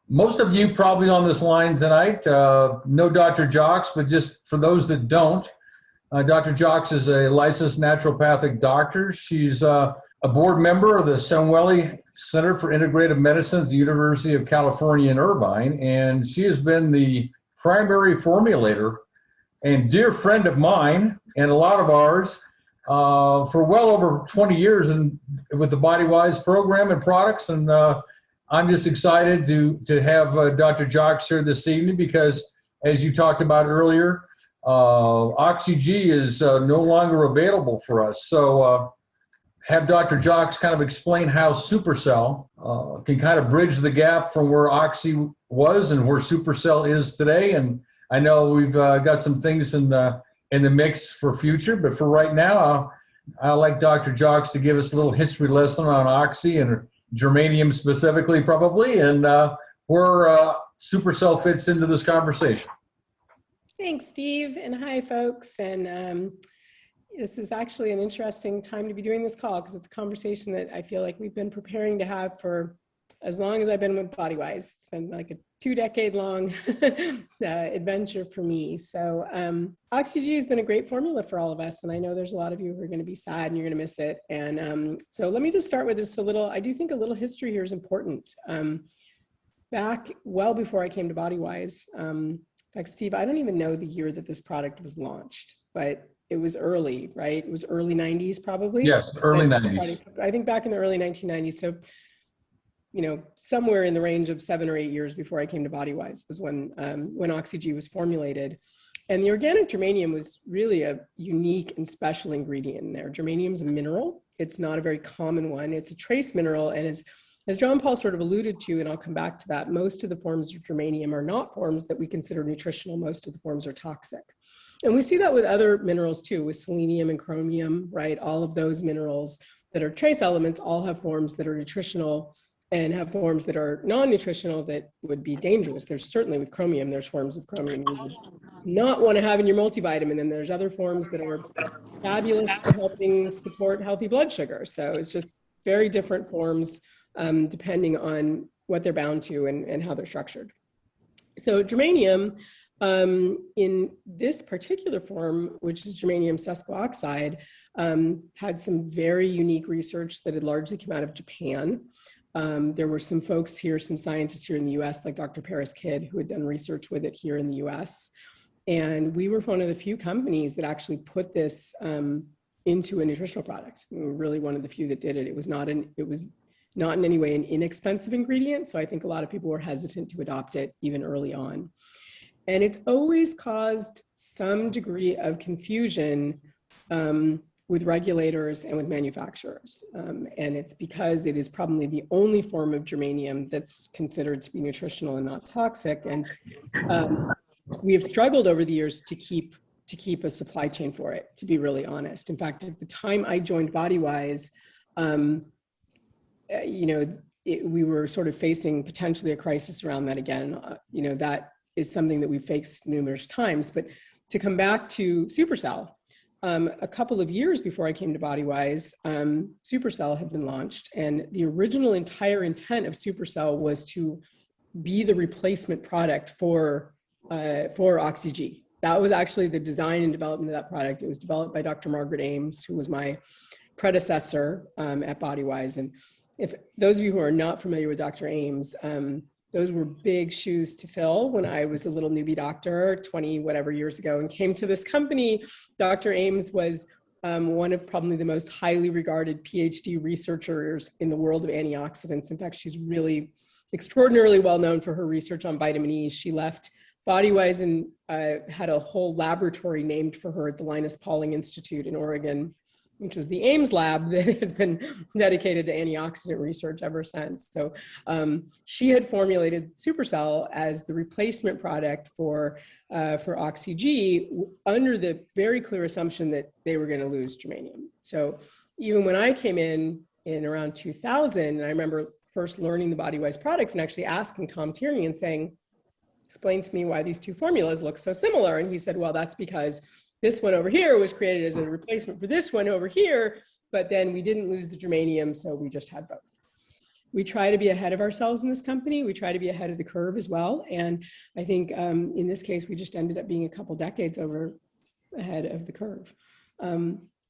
Most of you probably on this line tonight know Dr. Jacques, but just for those that don't, Dr. Jacques is a licensed naturopathic doctor. She's a board member of the Samueli Center for Integrative Medicine at the University of California in Irvine, and she has been the primary formulator and dear friend of mine and a lot of ours for well over 20 years and with the BodyWise program and products. And I'm just excited to have Dr. Jacques here this evening because, as you talked about earlier, Oxyg is no longer available for us. So have Dr. Jacques kind of explain how Supercell can kind of bridge the gap from where Oxy was and where Supercell is today. And I know we've got some things in the mix for future, but for right now, I'd like Dr. Jacques to give us a little history lesson on Oxy and germanium specifically, probably, and where Supercell fits into this conversation. Thanks, Steve, and hi, folks. And this is actually an interesting time to be doing this call because it's a conversation that I feel like we've been preparing to have for as long as I've been with BodyWise. It's been like a 2-decade-long adventure for me. So Oxyg has been a great formula for all of us. And I know there's a lot of you who are going to be sad and you're going to miss it. And so let me just start with this I do think a little history here is important. Back well before I came to BodyWise, in fact, Steve, I don't even know the year that this product was launched, but it was early, right? It was early 90s probably? Yes, early 90s. I think back in the early 1990s. So, somewhere in the range of 7 or 8 years before I came to BodyWise was when Oxyg was formulated. And the organic germanium was really a unique and special ingredient in there. Germanium is a mineral. It's not a very common one. It's a trace mineral. And as John Paul sort of alluded to, and I'll come back to that, most of the forms of germanium are not forms that we consider nutritional. Most of the forms are toxic. And we see that with other minerals too, with selenium and chromium, right? All of those minerals that are trace elements all have forms that are nutritional and have forms that are non-nutritional that would be dangerous. There's certainly with chromium, there's forms of chromium you would not want to have in your multivitamin. And there's other forms that are fabulous for helping support healthy blood sugar. So it's just very different forms depending on what they're bound to and how they're structured. So germanium, in this particular form, which is germanium sesquioxide, had some very unique research that had largely come out of Japan. There were some folks here, some scientists here in the US, like Dr. Paris Kidd, who had done research with it here in the US. And we were one of the few companies that actually put this into a nutritional product. We were really one of the few that did it. It was not in any way an inexpensive ingredient. So I think a lot of people were hesitant to adopt it even early on. And it's always caused some degree of confusion with regulators and with manufacturers. And it's because it is probably the only form of germanium that's considered to be nutritional and not toxic. And we have struggled over the years to keep a supply chain for it, to be really honest. In fact, at the time I joined BodyWise, we were sort of facing potentially a crisis around that again. That is something that we've faced numerous times. But to come back to Supercell, a couple of years before I came to BodyWise, Supercell had been launched, and the original entire intent of Supercell was to be the replacement product for Oxyg. That was actually the design and development of that product. It was developed by Dr. Margaret Ames, who was my predecessor at BodyWise. And if those of you who are not familiar with Dr. Ames, those were big shoes to fill when I was a little newbie doctor 20 whatever years ago and came to this company. Dr. Ames was one of probably the most highly regarded PhD researchers in the world of antioxidants. In fact, she's really extraordinarily well known for her research on vitamin E. She left BodyWise and had a whole laboratory named for her at the Linus Pauling Institute in Oregon, which is the Ames lab that has been dedicated to antioxidant research ever since. So she had formulated Supercell as the replacement product for Oxyg under the very clear assumption that they were going to lose germanium. So even when I came in around 2000, and I remember first learning the BodyWise products and actually asking Tom Tierney and saying, explain to me why these two formulas look so similar. And he said, well, that's because this one over here was created as a replacement for this one over here, but then we didn't lose the germanium, so we just had both. we try to be ahead of ourselves in this company. We try to be ahead of the curve as well. And I think in this case, we just ended up being a couple decades ahead of the curve.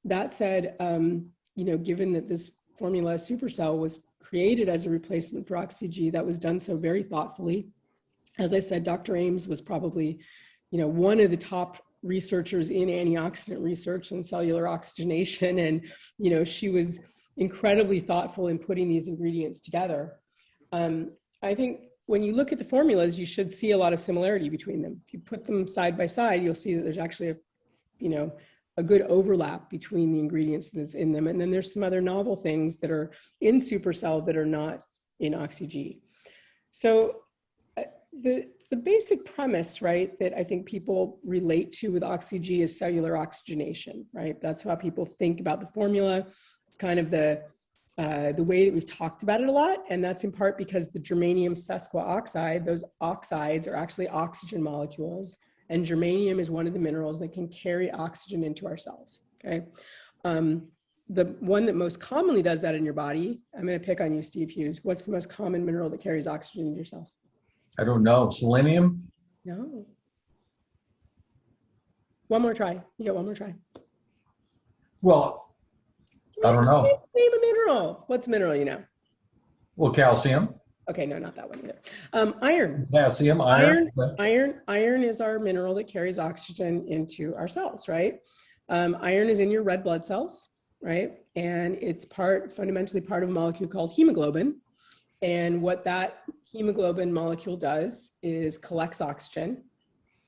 That said, given that this formula Supercell was created as a replacement for Oxyg, that was done so very thoughtfully. As I said, Dr. Ames was probably, one of the top researchers in antioxidant research and cellular oxygenation. And, she was incredibly thoughtful in putting these ingredients together. I think when you look at the formulas, you should see a lot of similarity between them. If you put them side by side, you'll see that there's actually a good overlap between the ingredients that's in them. And then there's some other novel things that are in Supercell that are not in Oxyg. So the basic premise, right, that I think people relate to with Oxyg is cellular oxygenation, right? That's how people think about the formula. It's kind of the way that we've talked about it a lot. And that's in part because the germanium sesquioxide, those oxides are actually oxygen molecules. And germanium is one of the minerals that can carry oxygen into our cells, okay? The one that most commonly does that in your body, I'm gonna pick on you, Steve Hughes. What's the most common mineral that carries oxygen in your cells? I don't know. Selenium? No. One more try. You get one more try. Well, I don't know. Name a mineral. What's a mineral, you know? Well, calcium. Okay, no, not that one either. Iron. Potassium, iron. Iron is our mineral that carries oxygen into our cells, right? Iron is in your red blood cells, right? And it's fundamentally part of a molecule called hemoglobin. And what that hemoglobin molecule does is collects oxygen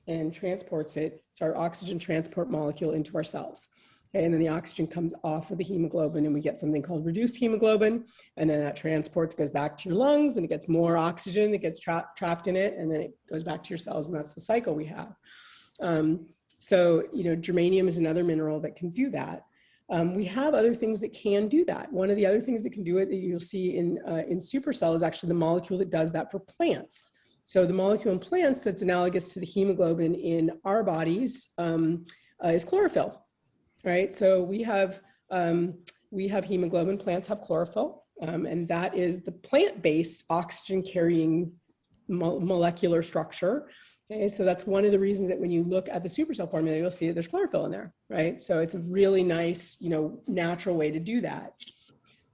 and transports it. It's our oxygen transport molecule into our cells. Okay, and then the oxygen comes off of the hemoglobin and we get something called reduced hemoglobin. And then that transports, goes back to your lungs and it gets more oxygen that gets trapped in it. And then it goes back to your cells, and that's the cycle we have. So, germanium is another mineral that can do that. We have other things that can do that. One of the other things that can do it that you'll see in Supercell is actually the molecule that does that for plants. So the molecule in plants that's analogous to the hemoglobin in our bodies is chlorophyll, right? So we have hemoglobin, plants have chlorophyll, and that is the plant-based oxygen-carrying molecular structure. Okay, so that's one of the reasons that when you look at the Supercell formula, you'll see that there's chlorophyll in there, right? So it's a really nice, natural way to do that.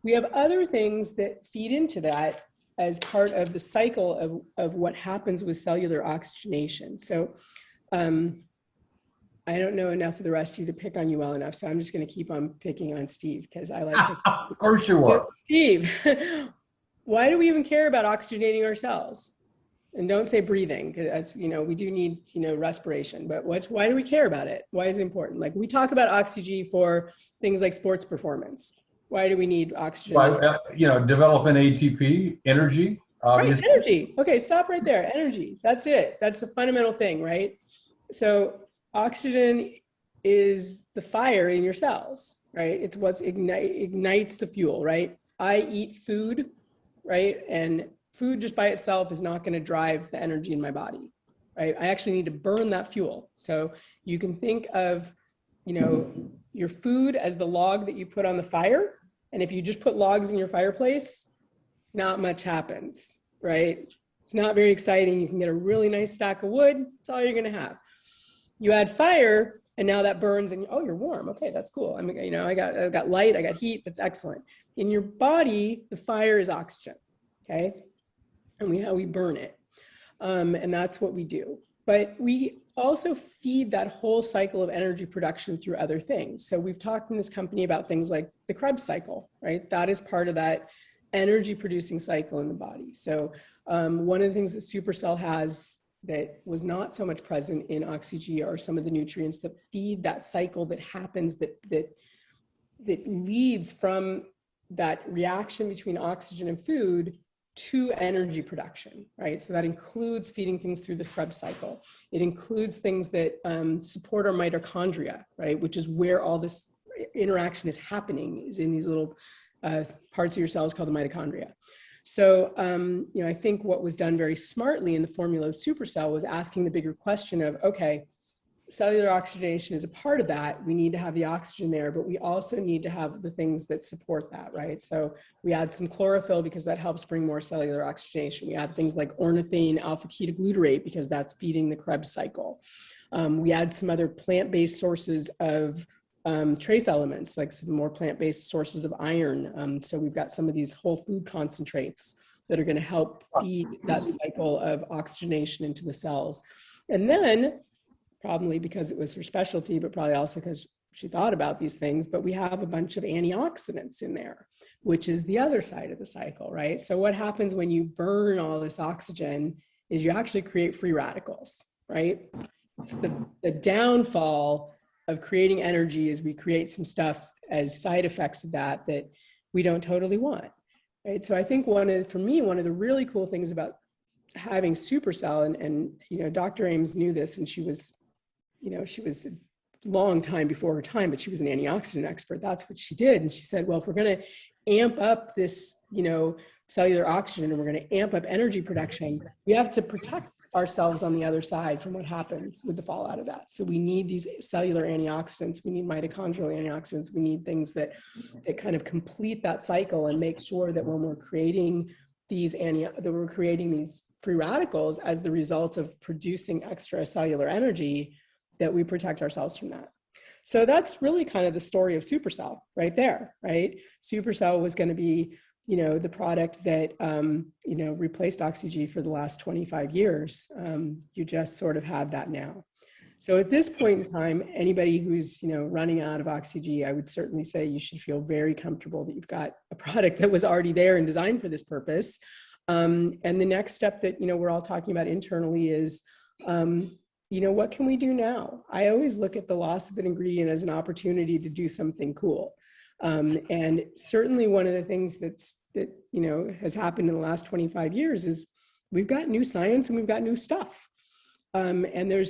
We have other things that feed into that as part of the cycle of what happens with cellular oxygenation. So I don't know enough of the rest of you to pick on you well enough, so I'm just going to keep on picking on Steve because I like Of course you are. Steve, why do we even care about oxygenating our cells? And don't say breathing, because we do need respiration. But why do we care about it? Why is it important? Like we talk about Oxyg for things like sports performance. Why do we need oxygen? Developing ATP, energy. Right, energy. Okay, stop right there. Energy. That's it. That's the fundamental thing, right? So oxygen is the fire in your cells, right? It's what ignites the fuel, right? I eat food, right? And food just by itself is not going to drive the energy in my body, right? I actually need to burn that fuel. So you can think of, your food as the log that you put on the fire. And if you just put logs in your fireplace, not much happens, right? It's not very exciting. You can get a really nice stack of wood. That's all you're going to have. You add fire and now that burns and you're warm. Okay, that's cool. I got light, I got heat. That's excellent. In your body, the fire is oxygen. Okay. And we burn it. And that's what we do. But we also feed that whole cycle of energy production through other things. So we've talked in this company about things like the Krebs cycle, right? That is part of that energy producing cycle in the body. So one of the things that Supercell has that was not so much present in Oxyg are some of the nutrients that feed that cycle that happens that leads from that reaction between oxygen and food to energy production, right? So that includes feeding things through the Krebs cycle. It includes things that support our mitochondria, right? Which is where all this interaction is happening, is in these little parts of your cells called the mitochondria. So, I think what was done very smartly in the formula of Supercell was asking the bigger question of, okay, cellular oxygenation is a part of that. We need to have the oxygen there, but we also need to have the things that support that, right? So we add some chlorophyll because that helps bring more cellular oxygenation. We add things like ornithine, alpha ketoglutarate, because that's feeding the Krebs cycle. We add some other plant-based sources of trace elements, like some more plant-based sources of iron. So we've got some of these whole food concentrates that are going to help feed that cycle of oxygenation into the cells. And then, probably because it was her specialty, but probably also because she thought about these things, but we have a bunch of antioxidants in there, which is the other side of the cycle, right? So what happens when you burn all this oxygen is you actually create free radicals, right? It's the downfall of creating energy is we create some stuff as side effects of that we don't totally want, right? So I think for me, one of the really cool things about having Supercell, and you know, Dr. Ames knew this, and she was a long time before her time, but she was an antioxidant expert. That's what she did. And she said, well, if we're going to amp up this, you know, cellular oxygen, and we're going to amp up energy production, we have to protect ourselves on the other side from what happens with the fallout of that. So we need these cellular antioxidants. We need mitochondrial antioxidants. We need things that kind of complete that cycle and make sure that when we're creating these free radicals as the result of producing extra cellular energy, that we protect ourselves from that. So that's really kind of the story of Supercell right there, right? Supercell was going to be, you know, the product that, you know, replaced Oxygen for the last 25 years. You just sort of have that now. So at this point in time, anybody who's, you know, running out of Oxygen, I would certainly say you should feel very comfortable that you've got a product that was already there and designed for this purpose. And the next step that, you know, we're all talking about internally is, you know, what can we do now? I always look at the loss of an ingredient as an opportunity to do something cool. And certainly one of the things that you know, has happened in the last 25 years is we've got new science and we've got new stuff. And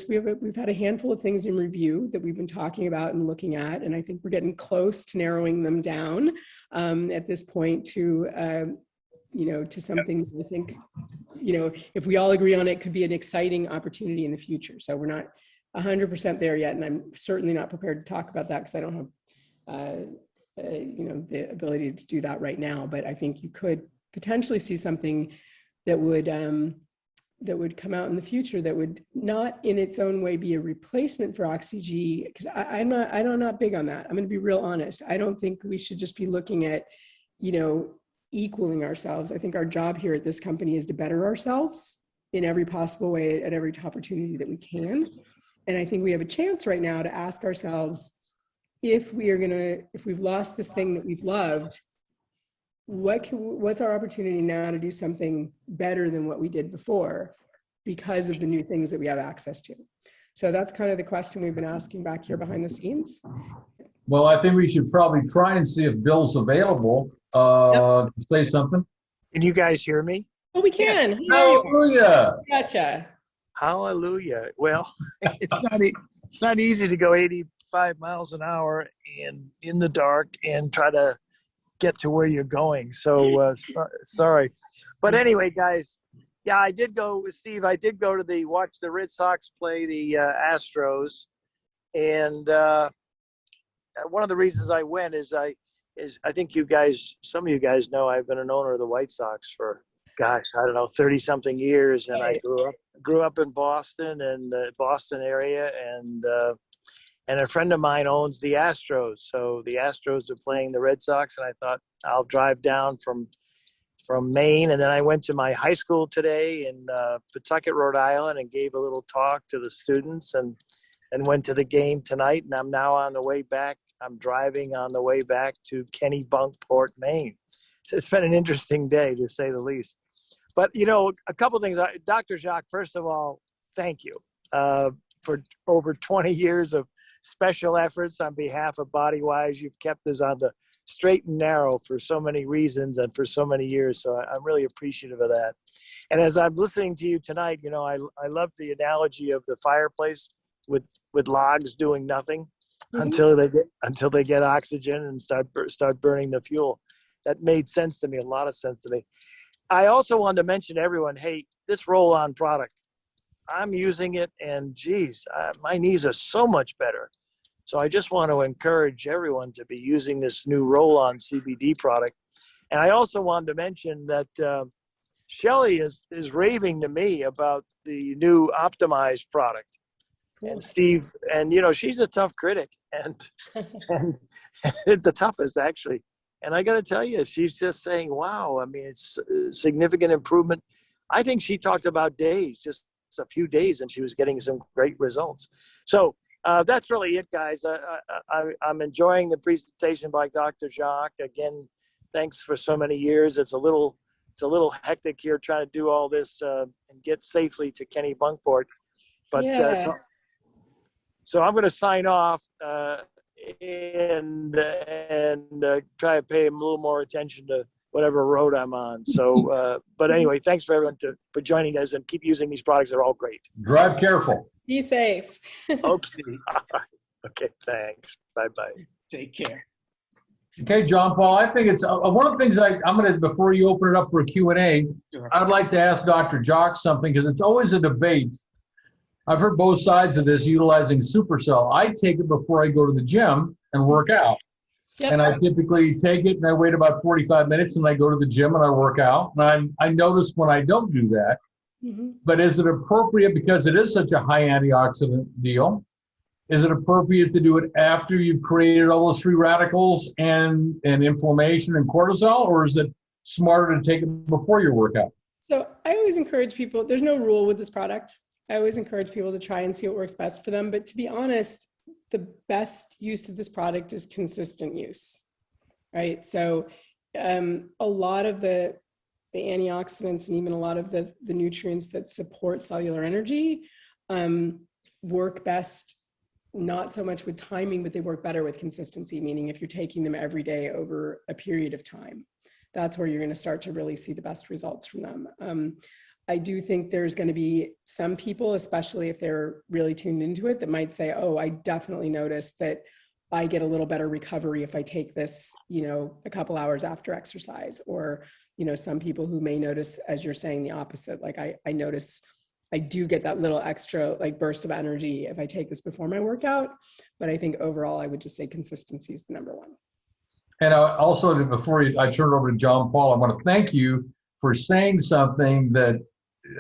we've had a handful of things in review that we've been talking about and looking at, and I think we're getting close to narrowing them down at this point to you know, to something that I think, you know, if we all agree on it, could be an exciting opportunity in the future. So we're not 100% there yet, and I'm certainly not prepared to talk about that because I don't have, you know, the ability to do that right now. But I think you could potentially see something that would come out in the future that would not in its own way be a replacement for Oxygen, because I'm not big on that. I'm going to be real honest. I don't think we should just be looking at, you know, equaling ourselves. I think our job here at this company is to better ourselves in every possible way at every opportunity that we can. And I think we have a chance right now to ask ourselves, if we've lost this thing that we've loved, what's our opportunity now to do something better than what we did before because of the new things that we have access to? So that's kind of the question we've been asking back here behind the scenes. Well, I think we should probably try and see if Bill's available to say something. Can you guys hear me? Oh, we can. Hallelujah. Gotcha. Hallelujah. Well, it's not easy to go 85 miles an hour and in the dark and try to get to where you're going. So sorry. But anyway, guys, yeah, I did go with Steve. I did go to watch the Red Sox play the Astros. And one of the reasons I went is I think some of you guys know I've been an owner of the White Sox for, gosh, I don't know, 30 something years. And I grew up in Boston and the Boston area. And a friend of mine owns the Astros. So the Astros are playing the Red Sox. And I thought I'll drive down from Maine. And then I went to my high school today in Pawtucket, Rhode Island, and gave a little talk to the students and went to the game tonight. And I'm now on the way back. I'm driving on the way back to Kennebunkport, Maine. It's been an interesting day, to say the least. But, you know, a couple things. Dr. Jacques, first of all, thank you for over 20 years of special efforts on behalf of BodyWise. You've kept us on the straight and narrow for so many reasons and for so many years. So I'm really appreciative of that. And as I'm listening to you tonight, you know, I love the analogy of the fireplace with logs doing nothing until they get oxygen and start burning the fuel. That made sense to me, a lot of sense to me. I also wanted to mention to everyone, hey, this roll-on product, I'm using it, and geez, my knees are so much better. So I just want to encourage everyone to be using this new roll-on CBD product. And I also wanted to mention that Shelley is raving to me about the new optimized product. Cool. And Steve, and she's a tough critic, and the toughest actually. And I got to tell you, she's just saying, wow, I mean, it's a significant improvement. I think she talked about days, just a few days, and she was getting some great results. So that's really it, guys. I'm enjoying the presentation by Dr. Jacques. Again, thanks for so many years. It's a little hectic here trying to do all this and get safely to Kenny Bunkport. But yeah. so I'm going to sign off and try to pay him a little more attention to whatever road I'm on. So, but anyway, thanks for everyone for joining us, and keep using these products. They're all great. Drive careful. Be safe. Okay. Okay. Thanks. Bye-bye. Take care. Okay, John Paul, I think it's one of the things I'm going to, before you open it up for a Q&A, Sure. I'd like to ask Dr. Jacques something, because it's always a debate. I've heard both sides of this utilizing Supercell. I take it before I go to the gym and work out. Yep. And I typically take it and I wait about 45 minutes and I go to the gym and I work out. And I notice when I don't do that. Mm-hmm. But is it appropriate, because it is such a high antioxidant deal, is it appropriate to do it after you've created all those free radicals and inflammation and cortisol, or is it smarter to take it before your workout? So I always encourage people, there's no rule with this product. I always encourage people to try and see what works best for them. But to be honest, the best use of this product is consistent use, right? So a lot of the antioxidants and even a lot of the nutrients that support cellular energy work best, not so much with timing, but they work better with consistency, meaning if you're taking them every day over a period of time, that's where you're going to start to really see the best results from them. I do think there's going to be some people, especially if they're really tuned into it, that might say, oh, I definitely noticed that I get a little better recovery if I take this, a couple hours after exercise. Or, some people who may notice, as you're saying, the opposite. Like I notice I do get that little extra burst of energy if I take this before my workout. But I think overall, I would just say consistency is the number one. And also, before I turn it over to John Paul, I want to thank you for saying something that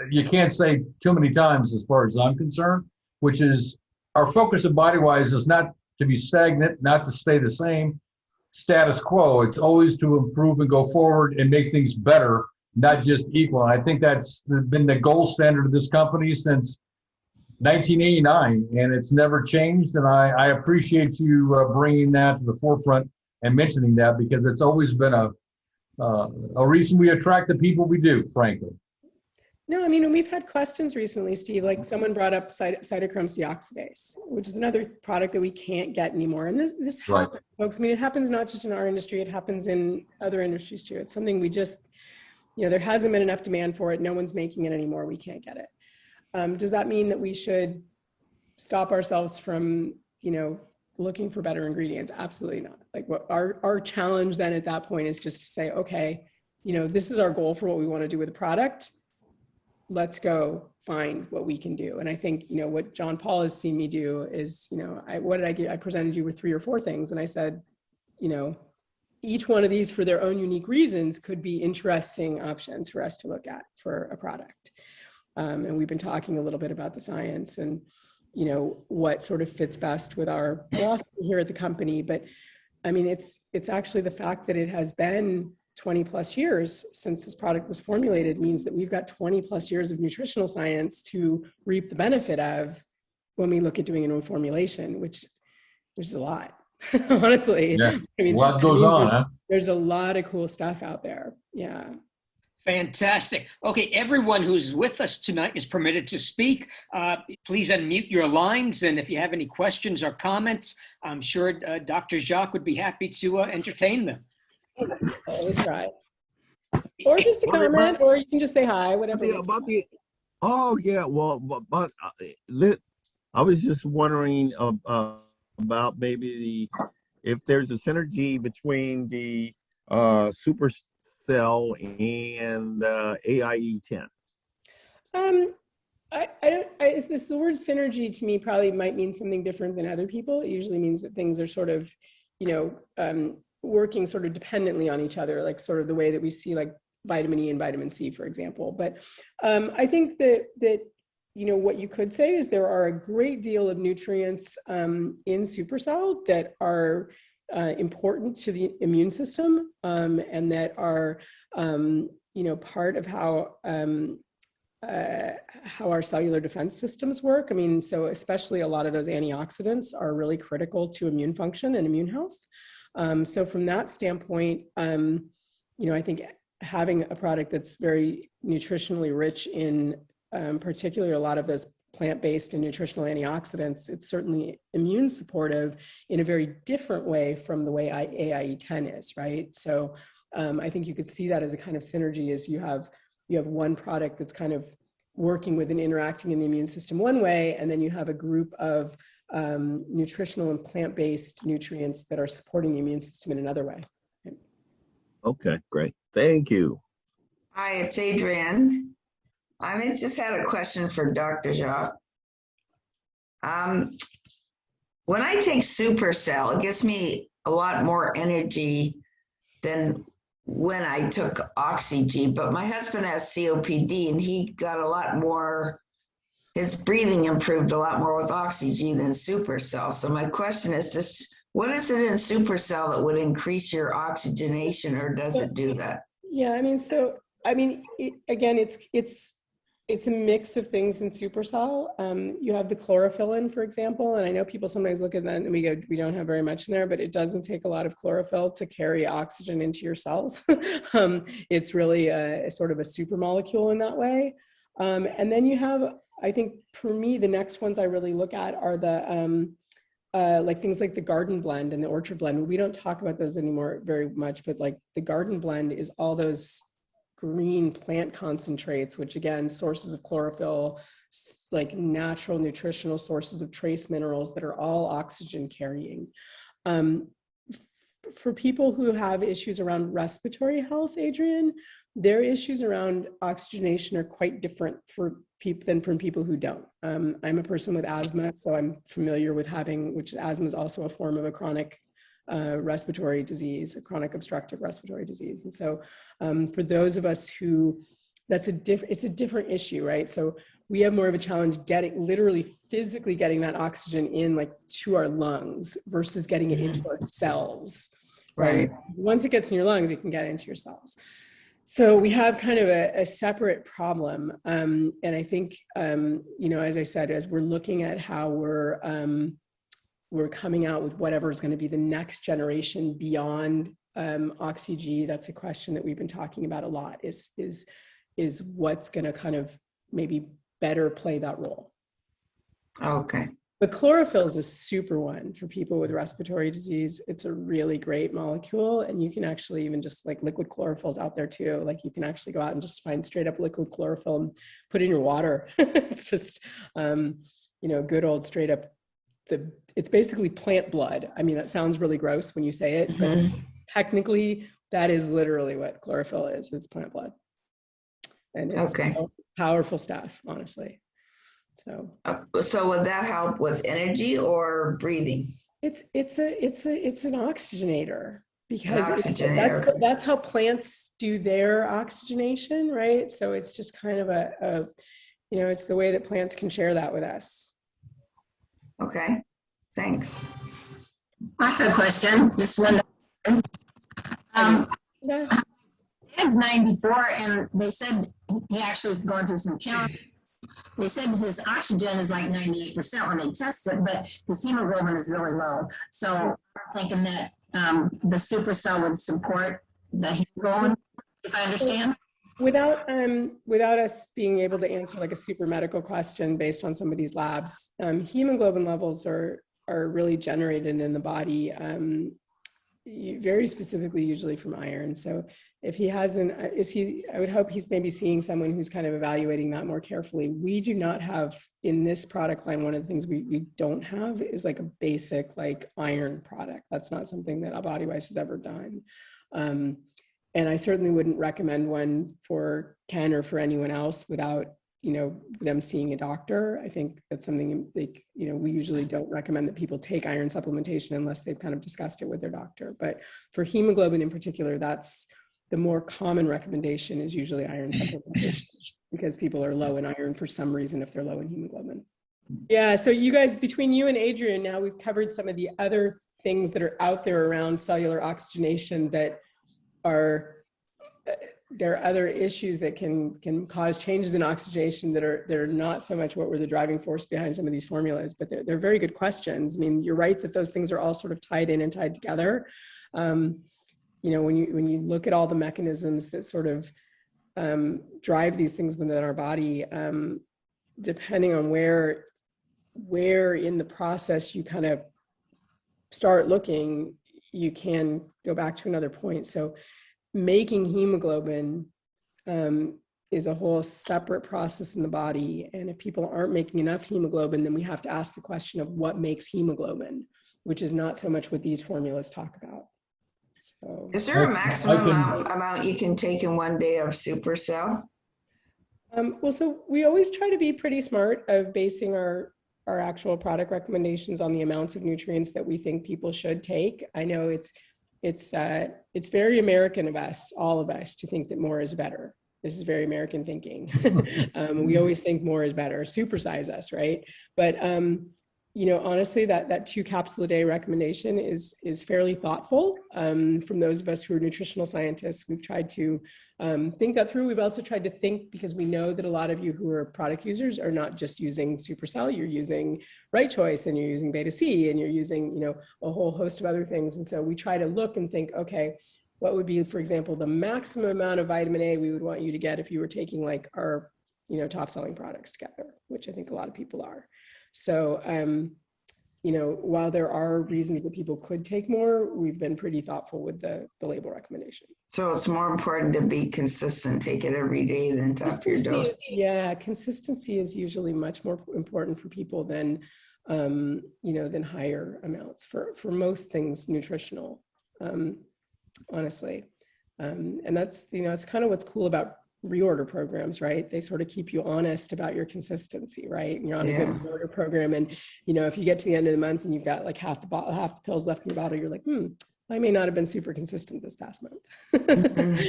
you can't say too many times as far as I'm concerned, which is our focus at BodyWise is not to be stagnant, not to stay the same, status quo. It's always to improve and go forward and make things better, not just equal. And I think that's been the gold standard of this company since 1989, and it's never changed. And I appreciate you bringing that to the forefront and mentioning that, because it's always been a reason we attract the people we do, frankly. No, I mean, we've had questions recently, Steve, like someone brought up cytochrome deoxidase, which is another product that we can't get anymore. And this happens, right, folks. I mean, it happens not just in our industry, it happens in other industries too. It's something we just, there hasn't been enough demand for it. No one's making it anymore. We can't get it. Does that mean that we should stop ourselves from, looking for better ingredients? Absolutely not. Like what our challenge then at that point is just to say, okay, this is our goal for what we want to do with the product. Let's go find what we can do. And I think, what John Paul has seen me do is, what did I get? I presented you with 3 or 4 things. And I said, each one of these for their own unique reasons could be interesting options for us to look at for a product. And we've been talking a little bit about the science and, what sort of fits best with our philosophy here at the company. But I mean, it's actually the fact that it has been 20 plus years since this product was formulated means that we've got 20 plus years of nutritional science to reap the benefit of when we look at doing a new formulation, which is a lot, honestly. Yeah. I mean, a lot goes on, there's a lot of cool stuff out there. Yeah. Fantastic. Okay, everyone who's with us tonight is permitted to speak. Please unmute your lines, and if you have any questions or comments, I'm sure Dr. Jacques would be happy to entertain them. Always try. Or just a comment, or you can just say hi, whatever. But I was just wondering about maybe if there's a synergy between the Supercell and AIE10. This the word synergy to me probably might mean something different than other people. It usually means that things are sort of, working sort of dependently on each other, like sort of the way that we see like vitamin E and vitamin C, for example. But I think that what you could say is there are a great deal of nutrients in Supercell that are important to the immune system, and that are part of how our cellular defense systems work. I mean, so especially a lot of those antioxidants are really critical to immune function and immune health. So from that standpoint, I think having a product that's very nutritionally rich in particularly a lot of those plant-based and nutritional antioxidants, it's certainly immune supportive in a very different way from the way AIE10 is, right? So I think you could see that as a kind of synergy, as you have one product that's kind of working with and interacting in the immune system one way, and then you have a group of nutritional and plant-based nutrients that are supporting the immune system in another way. Okay, great. Thank you. Hi, it's Adrienne. I just had a question for Dr. Jacques. When I take Supercell, it gives me a lot more energy than when I took Oxygenation, but my husband has COPD and he got a lot more, his breathing improved a lot more with Oxygenation than Supercell. So my question is what is it in Supercell that would increase your oxygenation, or does it do that? Yeah, again, it's a mix of things in Supercell. You have the chlorophyll in, for example, and I know people sometimes look at that and we go, we don't have very much in there, but it doesn't take a lot of chlorophyll to carry oxygen into your cells. It's really a sort of a super molecule in that way. And then you have, I think for me, the next ones I really look at are the like things like the garden blend and the orchard blend. We don't talk about those anymore very much, but like the garden blend is all those green plant concentrates, which again, sources of chlorophyll, like natural nutritional sources of trace minerals that are all oxygen carrying. For people who have issues around respiratory health, Adrienne, their issues around oxygenation are quite different for people than from people who don't. I'm a person with asthma, so I'm familiar with which asthma is also a form of a chronic respiratory disease, a chronic obstructive respiratory disease. And so for those of us who, it's a different issue, right? So we have more of a challenge literally physically getting that oxygen in like to our lungs versus getting it into our cells, right? Once it gets in your lungs, it can get into your cells. So we have kind of a separate problem. And I think, as I said, as we're looking at how we're coming out with whatever is going to be the next generation beyond Oxygenation, that's a question that we've been talking about a lot, is what's going to kind of maybe better play that role. Okay. But chlorophyll is a super one for people with respiratory disease. It's a really great molecule, and you can actually even just like liquid chlorophyll's out there too. Like you can actually go out and just find straight up liquid chlorophyll and put it in your water. It's just, good old straight up, it's basically plant blood. I mean, that sounds really gross when you say it, but technically that is literally what chlorophyll is. It's plant blood. And it's powerful stuff, honestly. So would that help with energy or breathing? It's an oxygenator, because oxygenator. That's how plants do their oxygenation, right? So it's just kind of it's the way that plants can share that with us. Okay, thanks. I have a question. This is Linda. Dad's 94, and they said he actually is going through some challenges. They said his oxygen is like 98% when they test it, but his hemoglobin is really low. So I'm thinking that the Supercell would support the hemoglobin, if I understand. Without us being able to answer like a super medical question based on somebody's labs, hemoglobin levels are really generated in the body, very specifically, usually from iron. So if he hasn't, I would hope he's maybe seeing someone who's kind of evaluating that more carefully. We do not have in this product line, one of the things we don't have is like a basic like iron product. That's not something that BodyWise has ever done. And I certainly wouldn't recommend one for Ken or for anyone else without, them seeing a doctor. I think that's something like, we usually don't recommend that people take iron supplementation unless they've kind of discussed it with their doctor. But for hemoglobin in particular, that's the more common recommendation is usually iron supplementation because people are low in iron for some reason if they're low in hemoglobin. Yeah, so you guys, between you and Adrian, now we've covered some of the other things that are out there around cellular oxygenation that are, there are other issues that can cause changes in oxygenation that are not so much what were the driving force behind some of these formulas, but they're very good questions. I mean, you're right that those things are all sort of tied in and tied together. When you look at all the mechanisms that sort of drive these things within our body, depending on where in the process you kind of start looking, you can go back to another point. So making hemoglobin is a whole separate process in the body. And if people aren't making enough hemoglobin, then we have to ask the question of what makes hemoglobin, which is not so much what these formulas talk about. So, is there a maximum amount you can take in one day of Supercell? Well, so we always try to be pretty smart of basing our actual product recommendations on the amounts of nutrients that we think people should take. I know it's very American of us, all of us, to think that more is better. This is very American thinking. We always think more is better, supersize us, right? But honestly, that 2 capsule a day recommendation is fairly thoughtful. From those of us who are nutritional scientists, we've tried to think that through. We've also tried to think, because we know that a lot of you who are product users are not just using Supercell, you're using Right Choice and you're using Beta C and you're using, a whole host of other things. And so we try to look and think, okay, what would be, for example, the maximum amount of vitamin A we would want you to get if you were taking like our, top selling products together, which I think a lot of people are. So, while there are reasons that people could take more, we've been pretty thoughtful with the label recommendation. So it's more important to be consistent, take it every day than to up your dose. Yeah, consistency is usually much more important for people than, than higher amounts for most things nutritional, honestly. And that's, it's kind of what's cool about reorder programs, right? They sort of keep you honest about your consistency, right? And you're on a good reorder program. And, if you get to the end of the month and you've got like half the pills left in your bottle, you're like, I may not have been super consistent this past month. And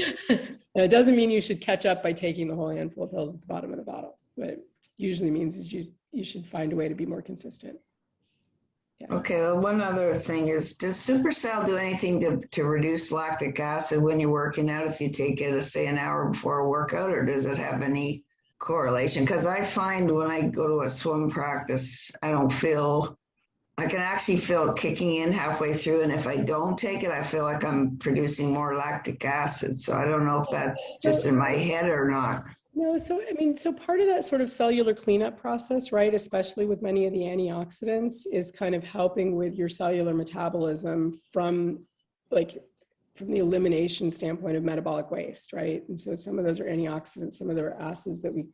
it doesn't mean you should catch up by taking the whole handful of pills at the bottom of the bottle. What it usually means is you should find a way to be more consistent. Yeah. Okay, well, one other thing is, does Supercell do anything to reduce lactic acid when you're working out if you take it, say, an hour before a workout, or does it have any correlation? Because I find when I go to a swim practice, I can actually feel it kicking in halfway through, and if I don't take it, I feel like I'm producing more lactic acid. So I don't know if that's just in my head or not. No, so part of that sort of cellular cleanup process, right, especially with many of the antioxidants, is kind of helping with your cellular metabolism from the elimination standpoint of metabolic waste, right? And so some of those are antioxidants, some of them are acids that we,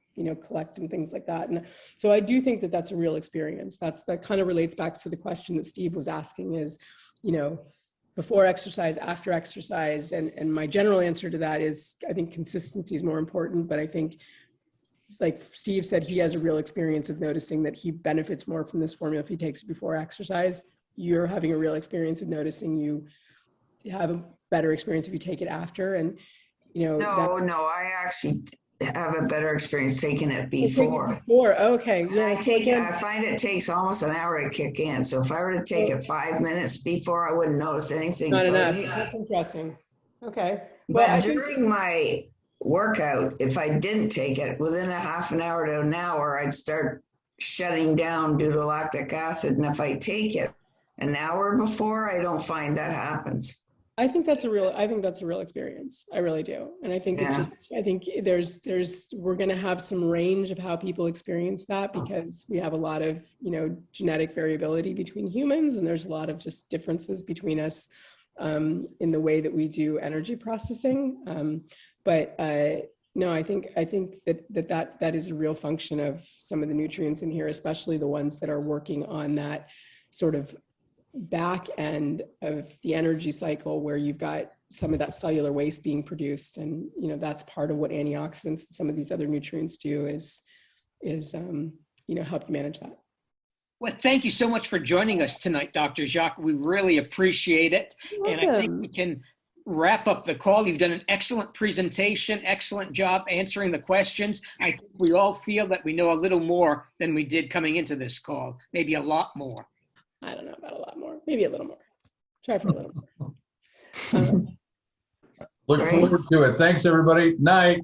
collect and things like that. And so I do think that that's a real experience. That kind of relates back to the question that Steve was asking is, before exercise, after exercise. And my general answer to that is, I think consistency is more important, but I think, like Steve said, he has a real experience of noticing that he benefits more from this formula if he takes it before exercise. You're having a real experience of noticing you have a better experience if you take it after. And, No, I actually have a better experience taking it before. Okay. Yeah. I find it takes almost an hour to kick in. So if I were to take it 5 minutes before, I wouldn't notice anything. Not enough. That's interesting. Okay. But during my workout, if I didn't take it, within a half an hour to an hour, I'd start shutting down due to lactic acid. And if I take it an hour before, I don't find that happens. I think that's a real experience. I really do. And I think we're going to have some range of how people experience that, because we have a lot of, genetic variability between humans, and there's a lot of just differences between us in the way that we do energy processing. No, I think that is a real function of some of the nutrients in here, especially the ones that are working on that sort of back end of the energy cycle, where you've got some of that cellular waste being produced. And, that's part of what antioxidants and some of these other nutrients do, is help you manage that. Well, thank you so much for joining us tonight, Dr. Jacques. We really appreciate it. And I think we can wrap up the call. You've done an excellent presentation, excellent job answering the questions. I think we all feel that we know a little more than we did coming into this call, maybe a lot more. I don't know about a lot more, maybe a little more. Try for a little more. Look forward to it. Thanks, everybody. Night.